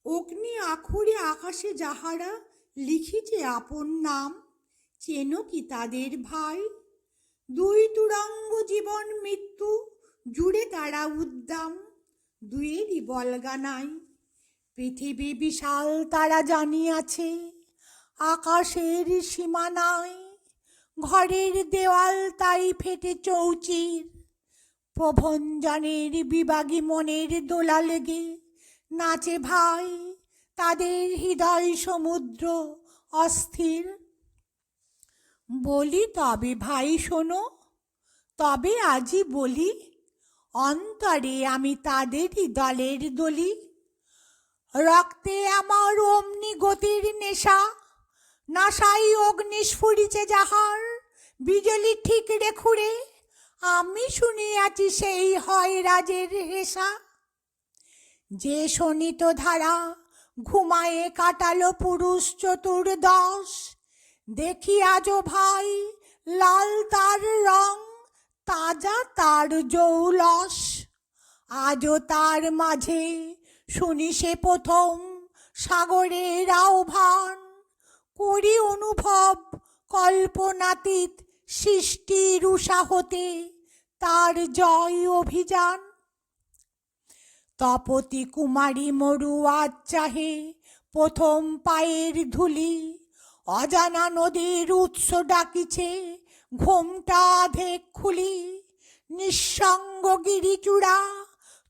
অগ্নি আখরে আকাশে যাহারা লিখিছে আপন নাম, চেনো কি তাদের ভাই? দুই তুরঙ্গ জীবন মৃত্যু জুড়ে তারা উদ্দাম, দুয়েরই বলগা নাই। পৃথিবী বিশাল তারা জানিয়াছে, আকাশের সীমা নাই। ঘরের দেওয়াল তাই ফেটে চৌচির, প্রভঞ্জনের বিবাগী মনের দোলা লেগে নাচে ভাই, তাদের হৃদয় সমুদ্র অস্থির। বলি তবে ভাই শোনো, তবে আজি বলি, অন্তরে আমি তাদেরই দলের দলি। রক্তে আমার অমনি গতির নেশা, নাশাই অগ্নি স্ফুরিছে যাহার, বিজলি ঠিক রেখুরে আমি শুনিয়াছি সেই হয় রাজের হেসা। যে শোণিত ধারা ঘুমায়ে কাটালো পুরুষ চতুর্দশ, দেখি আজও ভাই লাল তার রং, তাজা তার জৌলস। আজও তার মাঝে শুনি সে প্রথম সাগরের আহ্বান, করি অনুভব কল্পনাতীত সৃষ্টির উষাহতে তার জয় অভিযান। তপতী কুমারী মরু আজ চাহে প্রথম পায়ের ধুলি, অজানা নদীর উৎস ডাকিছে ঘোমটা আধেক খুলি। নিঃসঙ্গ গিরিচূড়া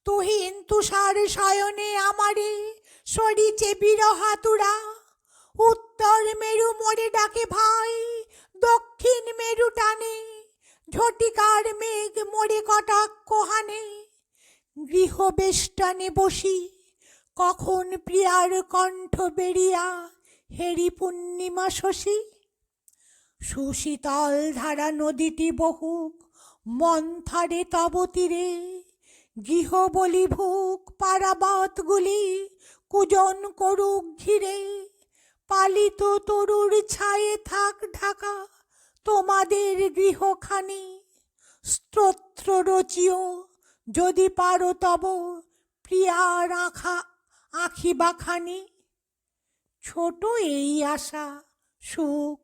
তুহিন তুষার শয়নে আমারে সরিছে বিরহাতুরা। উত্তর মেরু মোরে ডাকে ভাই, দক্ষিণ মেরু টানে ঝটিকার মেঘ মোরে কটাক্ষ হানে। গৃহবেষ্টনে বসি কখন প্রিয়ার কণ্ঠ বেরিয়া হেরি পূর্ণিমা শশী। সুশীতল ধারা নদীটি বহুক মন্থরে তব তীরে, গৃহ বলি ভুক পারাবাতগুলি কুজন করুক ঘিরে। পালিত তরুর ছায়ে থাক ঢাকা তোমাদের গৃহখানি, স্তোত্র রচিও যদি পারো তব প্রিয়ার আঁখি বাখানি। ছোট এই আশা সুখ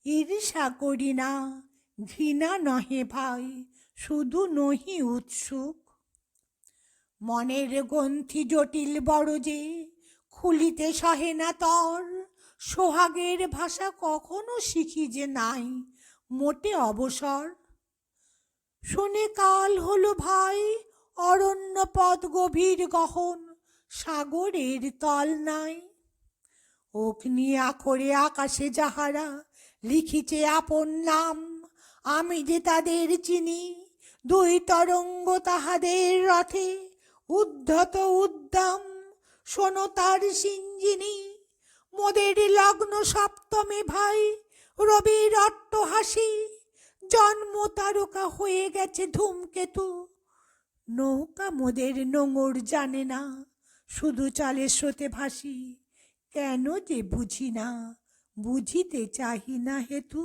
ঈর্ষা করি না, ঘৃণা নহে ভাই শুধু নহি উৎসুক। মনের গ্রন্থি জটিল বড় যে খুলিতে সহে না তর, সোহাগের ভাষা কখনো শিখি যে নাই মোটে অবসর। শুনে কাল হলো ভাই অরণ্য পথ গভীর গহন, সাগরের তল নাই। অগ্নি আখরে আকাশে যাহারা লিখিছে আপন নাম, আমি যে তাদের চিনি। দুই তরঙ্গ তাহাদের রথে উদ্ধত উদ্দাম, শোনো তার সিঞ্জিনী। মোদের লগ্ন সপ্তমে ভাই রবির অট্টহাসি, জন্ম তারকা হয়ে গেছে ধূমকেতু। নৌকা মোদের নোঙর জানে না, শুধু চলে স্রোতে ভাসি। কেন যে বুঝি না, বুঝিতে চাহি না হেতু।